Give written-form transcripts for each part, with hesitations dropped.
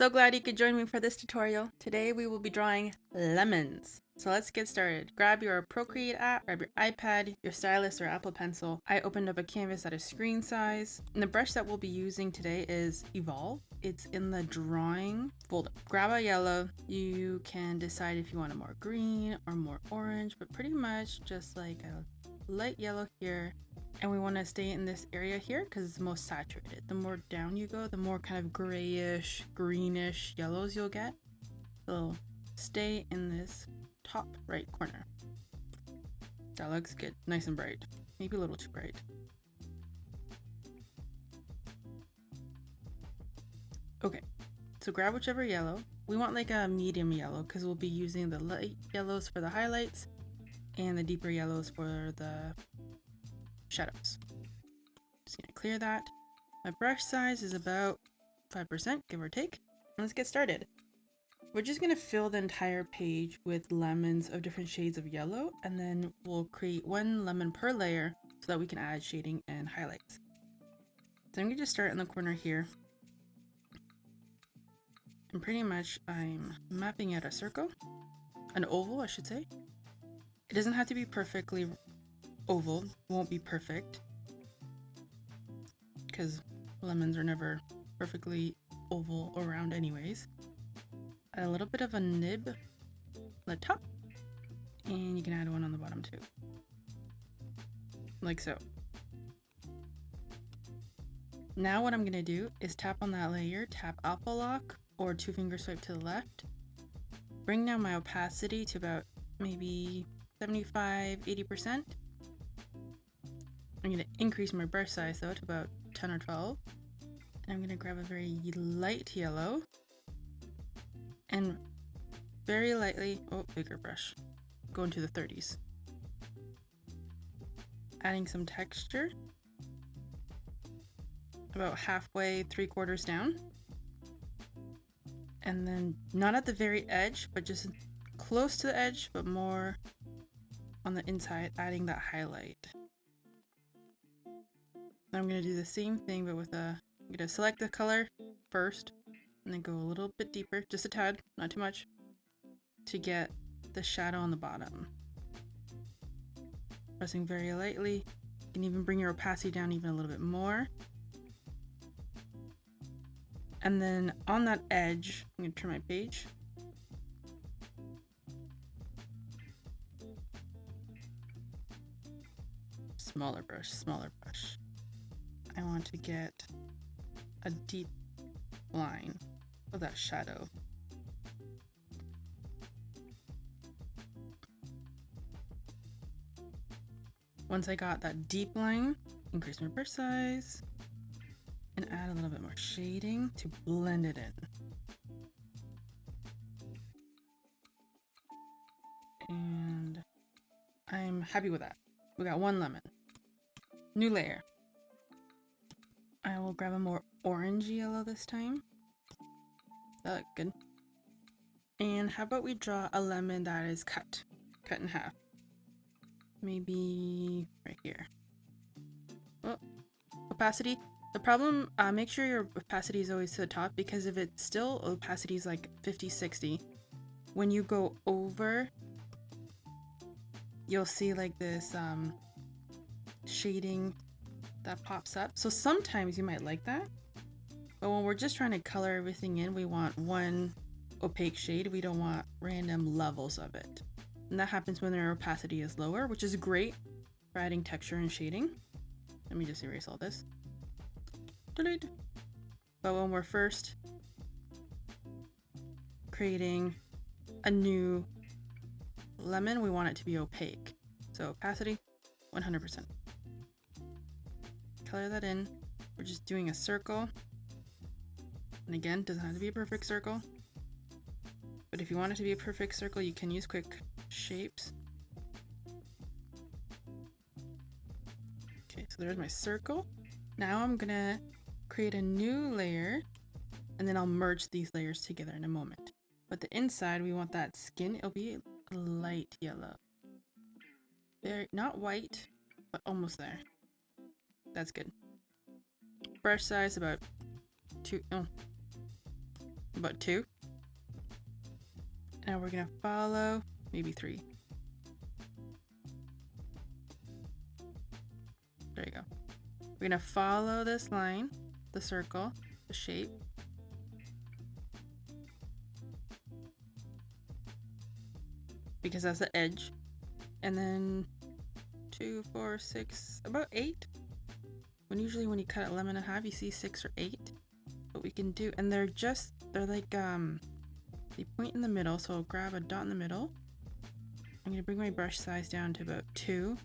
So glad you could join me for this tutorial. Today we will be drawing lemons. So let's get started. Grab your Procreate app, grab your iPad, your stylus or Apple Pencil. I opened up a canvas that is screen size. And the brush that we'll be using today is Evolve. It's in the drawing folder. Grab a yellow. You can decide if you want a more green or more orange, but pretty much just like a light yellow here. And we want to stay in this area here because it's the most saturated. The more down you go, the more kind of grayish, greenish yellows you'll get. So stay in this top right corner. That looks good. Nice and bright. Maybe a little too bright. Okay, so grab whichever yellow. We want like a medium yellow because we'll be using the light yellows for the highlights and the deeper yellows for the shadows. Just gonna clear that. My brush size is about 5%, give or take. Let's get started. We're just gonna fill the entire page with lemons of different shades of yellow, and then we'll create one lemon per layer so that we can add shading and highlights. So I'm gonna just start in the corner here. And pretty much I'm mapping out a circle, an oval I should say. It doesn't have to be perfectly oval, won't be perfect, because lemons are never perfectly oval or round anyways. Add a little bit of a nib on the top, and you can add one on the bottom too, like so. Now what I'm going to do is tap on that layer, tap alpha lock or 2-finger swipe to the left, bring down my opacity to about maybe 75–80%. I'm going to increase my brush size though to about 10 or 12, and I'm going to grab a very light yellow and very lightly, bigger brush, go into the 30s. Adding some texture, about halfway, 3/4 down. And then not at the very edge, but just close to the edge, but more on the inside, adding that highlight. I'm gonna do the same thing, but with I'm gonna select the color first, and then go a little bit deeper, just a tad, not too much, to get the shadow on the bottom. Pressing very lightly. You can even bring your opacity down even a little bit more. And then on that edge, I'm gonna turn my page. Smaller brush, smaller brush. I want to get a deep line of that shadow. Once I got that deep line, increase my brush size and add a little bit more shading to blend it in. And I'm happy with that. We got one lemon. New layer. I will grab a more orange yellow this time. That looked good. And how about we draw a lemon that is cut in half. Maybe right here. Oh, opacity. The problem, make sure your opacity is always to the top, because if it's still opacity is like 50–60, when you go over, you'll see like this shading that pops up. So sometimes you might like that, but when we're just trying to color everything in, we want one opaque shade. We don't want random levels of it. And that happens when their opacity is lower, which is great for adding texture and shading. Let me just erase all this. Delete. But when we're first creating a new lemon, we want it to be opaque. So opacity, 100%. Color that in. We're just doing a circle. And again, doesn't have to be a perfect circle. But if you want it to be a perfect circle, you can use quick shapes. Okay, so there's my circle. Now I'm gonna create a new layer, and then I'll merge these layers together in a moment. But the inside, we want that skin. It'll be light yellow. Very, not white, but almost there. That's good. Brush size about about 2. Now we're gonna follow, maybe 3. There you go. We're gonna follow this line, the circle, the shape. Because that's the edge. And then 2, 4, 6, about 8. Usually when you cut a lemon in half, you see 6 or 8. But we can do, and they're like, they point in the middle, so I'll grab a dot in the middle. I'm gonna bring my brush size down to about 2.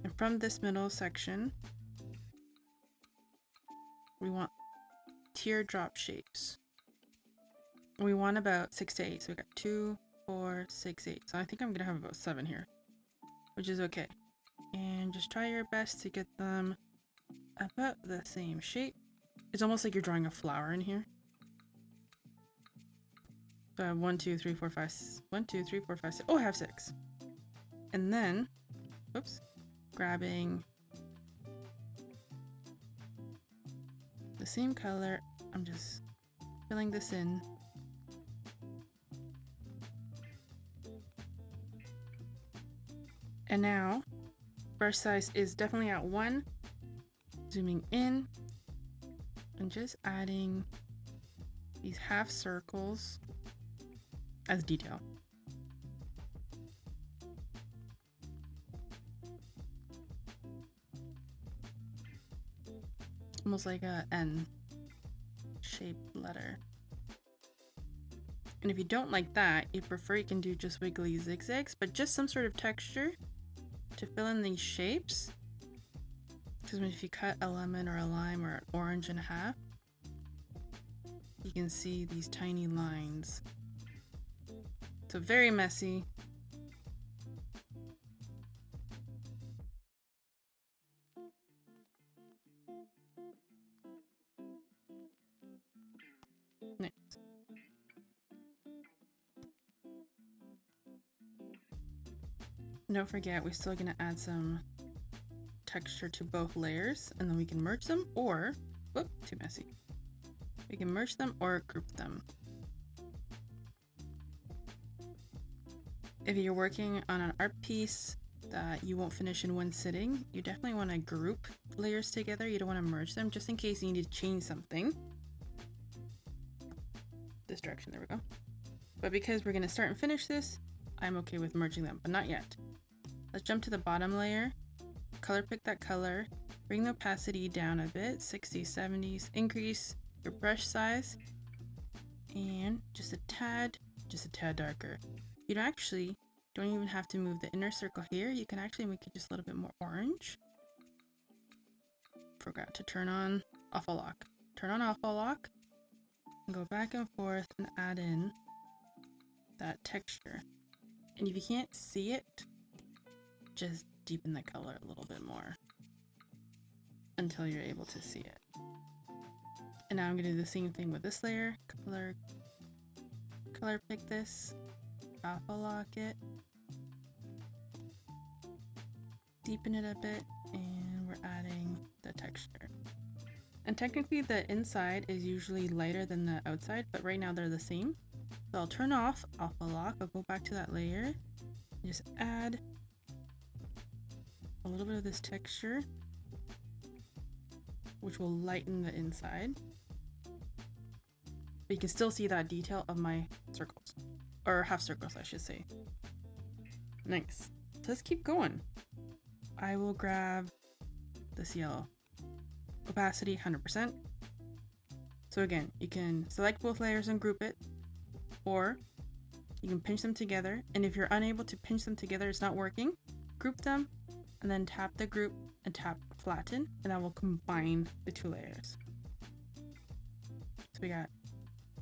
And from this middle section, we want teardrop shapes. We want about 6 to 8. So we got 2, 4, 6, 8. So I think I'm gonna have about 7 here, which is okay. And just try your best to get them about the same shape. It's almost like you're drawing a flower in here. So I have 1, 2, 3, 4, 5, 1, 2, 3, 4, 5, 6. Oh, I have 6. And then, oops, grabbing the same color. I'm just filling this in. And now, brush size is definitely at 1. Zooming in and just adding these half circles as detail. Almost like a N shaped letter. And if you don't like that, you prefer, you can do just wiggly zigzags, but just some sort of texture to fill in these shapes. Because if you cut a lemon or a lime or an orange in half, you can see these tiny lines. So very messy. Nice. Don't forget, we're still gonna add some texture to both layers, and then we can merge them, or, whoop, too messy. We can merge them or group them. If you're working on an art piece that you won't finish in one sitting, you definitely want to group layers together. You don't want to merge them, just in case you need to change something. This direction, there we go. But because we're going to start and finish this, I'm okay with merging them, but not yet. Let's jump to the bottom layer, color pick that color, bring the opacity down a bit, 60s, 70s, increase your brush size, and just a tad darker. You don't even have to move the inner circle here. You can actually make it just a little bit more orange. Forgot to turn on awful lock. Turn on awful lock, and go back and forth and add in that texture. And if you can't see it, just deepen the color a little bit more until you're able to see it. And now I'm gonna do the same thing with this layer. Color pick this, alpha lock it, deepen it a bit, and we're adding the texture. And technically the inside is usually lighter than the outside, but right now they're the same. So I'll turn off alpha lock, I'll go back to that layer, and just add a little bit of this texture, which will lighten the inside. But you can still see that detail of my circles, or half circles I should say. Nice. So let's keep going. I will grab this yellow. Opacity 100%. So again, you can select both layers and group it, or you can pinch them together. And if you're unable to pinch them together, it's not working, group them and then tap the group and tap flatten, and that will combine the two layers. So we got,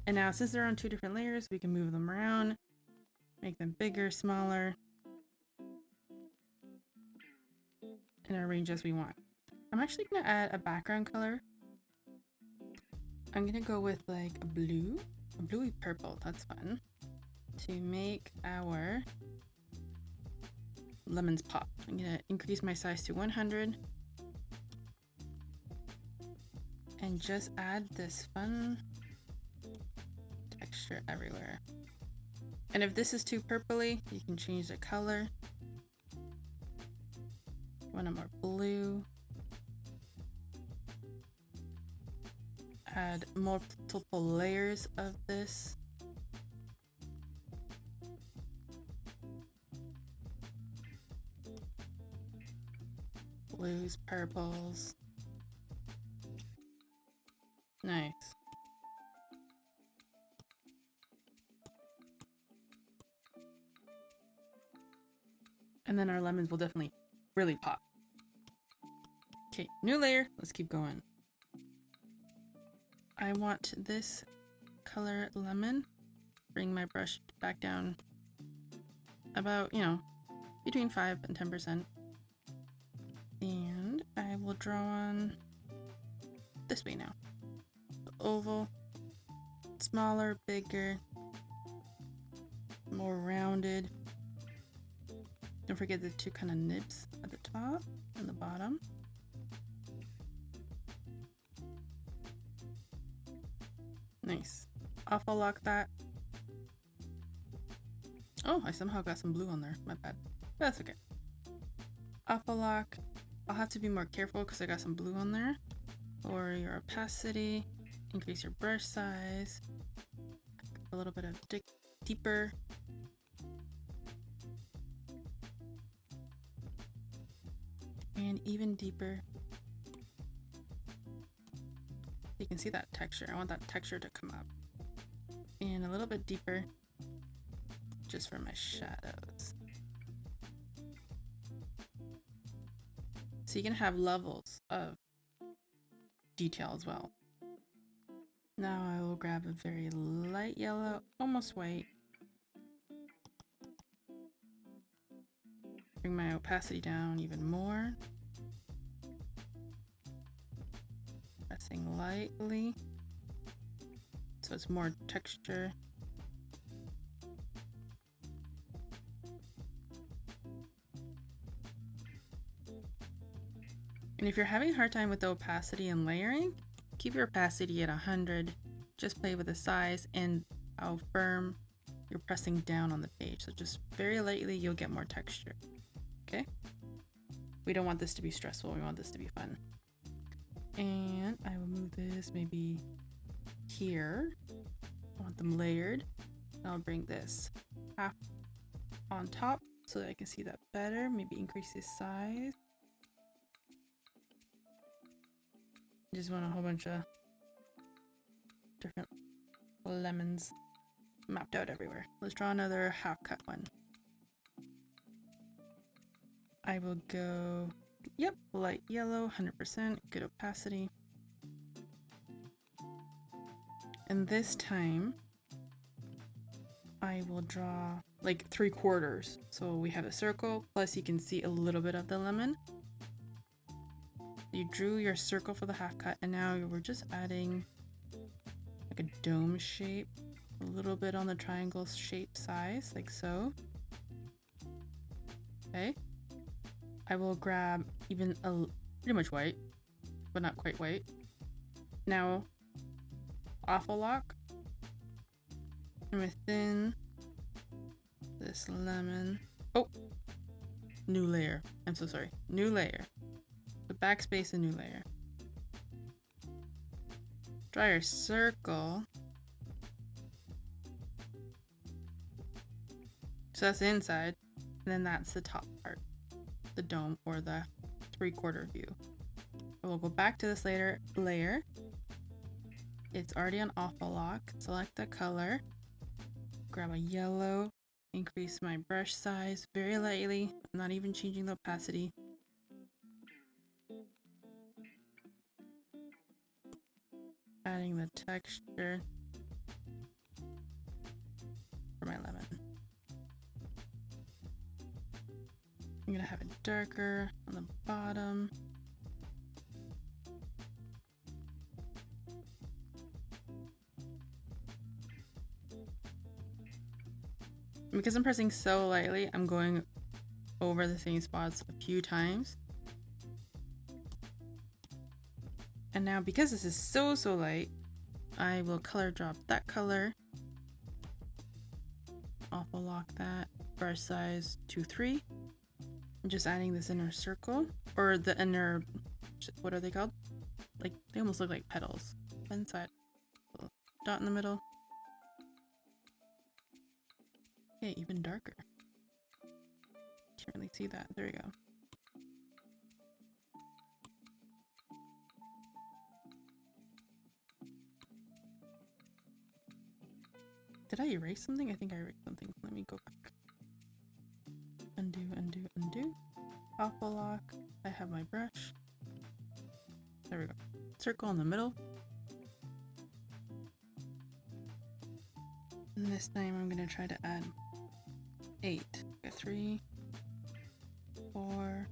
and now since they're on two different layers, we can move them around, make them bigger, smaller, and arrange as we want. I'm actually gonna add a background color. I'm gonna go with like a bluey purple, that's fun, to make our lemons pop. I'm gonna increase my size to 100 and just add this fun texture everywhere. And if this is too purpley, you can change the color. Want a more blue. Add multiple layers of this. Blues, purples. Nice. And then our lemons will definitely really pop. Okay, new layer. Let's keep going. I want this color lemon. Bring my brush back down about, between 5 and 10%. And I will draw on this way now. The oval, smaller, bigger, more rounded. Don't forget the two kind of nibs at the top and the bottom. Nice. Awful lock that. Oh, I somehow got some blue on there. My bad. That's okay. Awful lock. I'll have to be more careful because I got some blue on there. Lower your opacity. Increase your brush size. A little bit of deeper. And even deeper. You can see that texture. I want that texture to come up. And a little bit deeper, just for my shadows. So you can have levels of detail as well. Now I will grab a very light yellow, almost white. Bring my opacity down even more. Pressing lightly so it's more texture. And if you're having a hard time with the opacity and layering, keep your opacity at 100. Just play with the size and how firm you're pressing down on the page. So just very lightly, you'll get more texture. Okay? We don't want this to be stressful. We want this to be fun. And I will move this maybe here. I want them layered. I'll bring this half on top so that I can see that better. Maybe increase this size. Just want a whole bunch of different lemons mapped out everywhere. Let's draw another half cut one. I will go, yep, light yellow, 100%, good opacity. And this time, I will draw like 3/4. So we have a circle, plus you can see a little bit of the lemon. You drew your circle for the half cut, and now we're just adding like a dome shape, a little bit on the triangle shape size, like so. Okay. I will grab even pretty much white, but not quite white. Now, awful lock. And within this lemon, oh, new layer. I'm so sorry. New layer. The backspace, a new layer. Draw your circle. So that's the inside, and then that's the top part, the dome or the 3/4 view. I will go back to this layer. It's already on awful lock. Select the color. Grab a yellow. Increase my brush size very lightly. I'm not even changing the opacity. Adding the texture for my lemon. I'm gonna have it darker on the bottom. Because I'm pressing so lightly, I'm going over the same spots a few times. And now because this is so light, I will color drop that color awful lock that. Brush size 2-3. I'm just adding this inner circle, or the inner, what are they called? Like, they almost look like petals. Inside, little dot in the middle. Okay, even darker. Can't really see that. There we go. Did I erase something? I think I erased something. Let me go back. Undo, undo, undo. Awful lock. I have my brush. There we go. Circle in the middle. And this time I'm gonna try to add 8. 3, 4,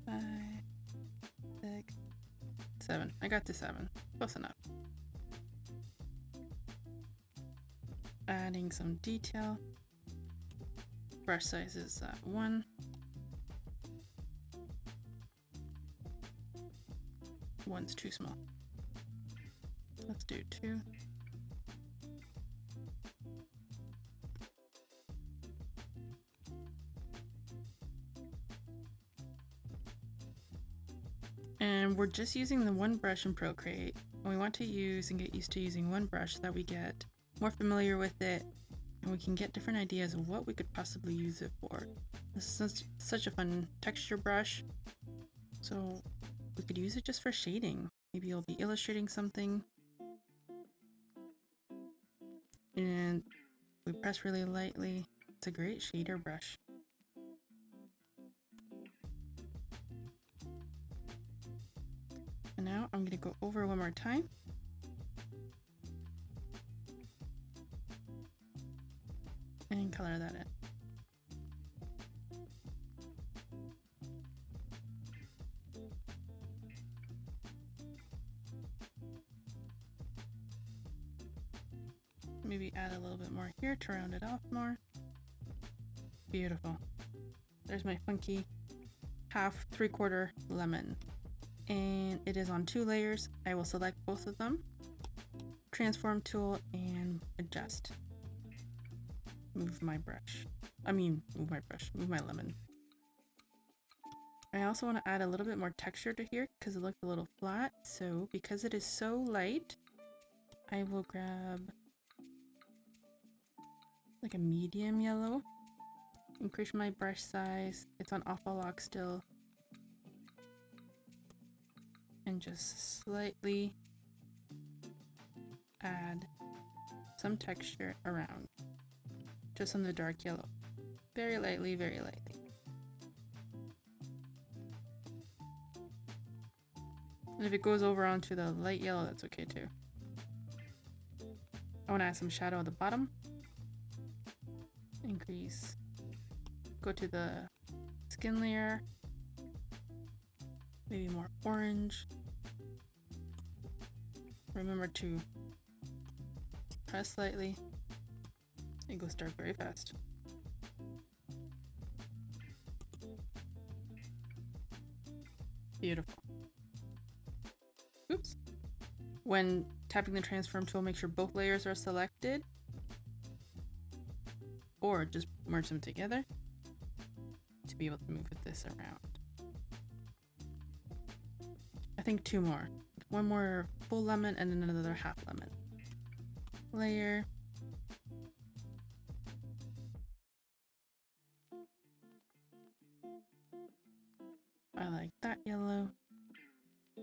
5, 6, 7. I got to 7. Close enough. Adding some detail. Brush size is 1. 1's too small. Let's do 2. And we're just using the one brush in Procreate. And we want to use and get used to using one brush so that we get more familiar with it and we can get different ideas of what we could possibly use it for. This is such a fun texture brush. So we could use it just for shading. Maybe you'll be illustrating something. And we press really lightly. It's a great shader brush. And now I'm going to go over one more time. And color that in. Maybe add a little bit more here to round it off more. Beautiful. There's my funky 1/2, 3/4 lemon. And it is on 2 layers. I will select both of them. Transform tool and adjust. Move my brush. Move my lemon. I also want to add a little bit more texture to here because it looked a little flat. So because it is so light, I will grab like a medium yellow. Increase my brush size. It's on awful lock still. And just slightly add some texture around. Just on the dark yellow. Very lightly, very lightly. And if it goes over onto the light yellow, that's okay too. I want to add some shadow at the bottom. Increase. Go to the skin layer. Maybe more orange. Remember to press lightly. It goes dark very fast. Beautiful. Oops. When tapping the transform tool, make sure both layers are selected. Or just merge them together to be able to move this around. I think 2 more. 1 more full lemon and then another 1/2 lemon. Layer. I like that yellow.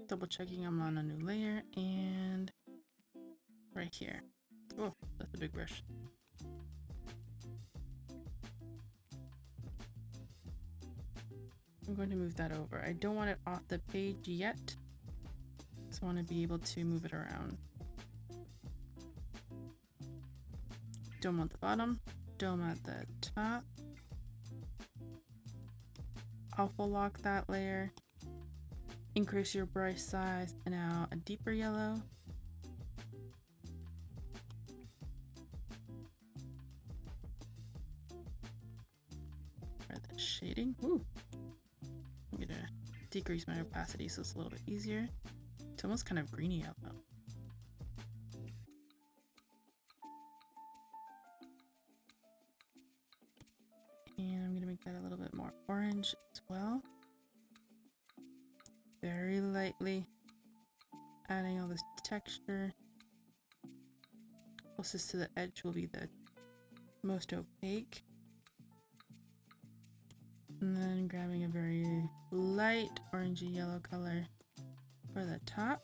Double checking I'm on a new layer and right here. Oh, that's a big brush. I'm going to move that over. I don't want it off the page yet. So I want to be able to move it around. Dome at the bottom, dome at the top. Awful lock that layer. Increase your brush size and now a deeper yellow. For the shading. Ooh. I'm gonna decrease my opacity so it's a little bit easier. It's almost kind of greeny yellow. that a little bit more orange as well. Very lightly adding all this texture. Closest to the edge will be the most opaque. And then grabbing a very light orangey yellow color for the top.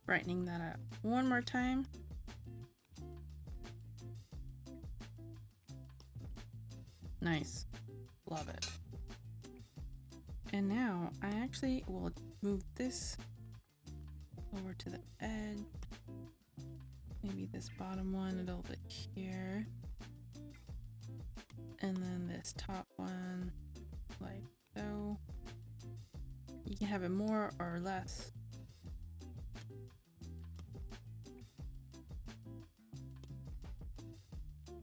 Brightening that up one more time. Nice. Love it. And now I actually will move this over to the edge. Maybe this bottom one a little bit here. And then this top one like so. You can have it more or less.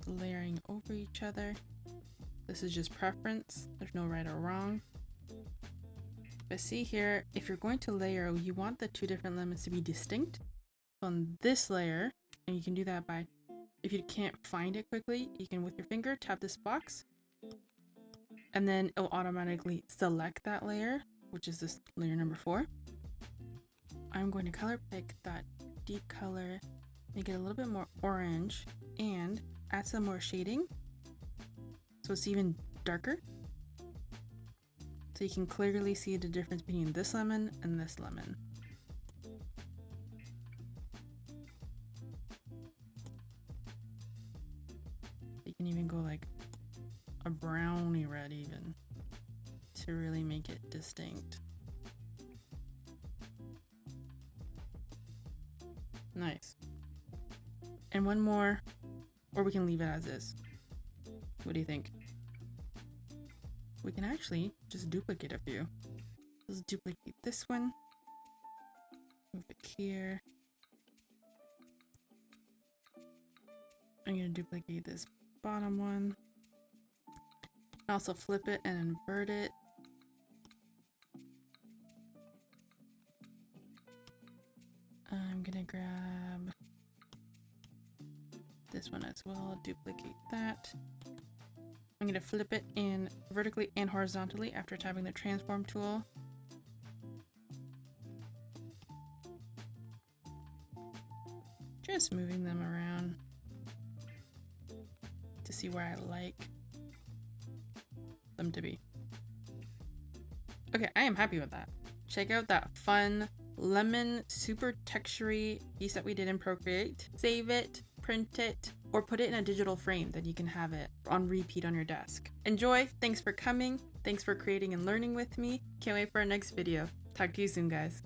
Layering over each other. This is just preference. There's no right or wrong. But see here, if you're going to layer, you want the two different lemons to be distinct on this layer. And you can do that by, if you can't find it quickly, you can with your finger tap this box. And then it'll automatically select that layer, which is this layer number 4. I'm going to color pick that deep color, make it a little bit more orange, and add some more shading so it's even darker. So you can clearly see the difference between this lemon and this lemon. You can even go like a browny red even to really make it distinct. Nice. And one more, or we can leave it as is. What do you think? We can actually just duplicate a few. Let's duplicate this one. Move it here. I'm gonna duplicate this bottom one. Also flip it and invert it. I'm gonna grab this one as well, duplicate that. I'm gonna flip it in vertically and horizontally after tapping the transform tool. Just moving them around to see where I like them to be. Okay, I am happy with that. Check out that fun lemon super textury piece that we did in Procreate. Save it, print it, or put it in a digital frame that you can have it on repeat on your desk. Enjoy. Thanks for coming. Thanks for creating and learning with me. Can't wait for our next video. Talk to you soon, guys.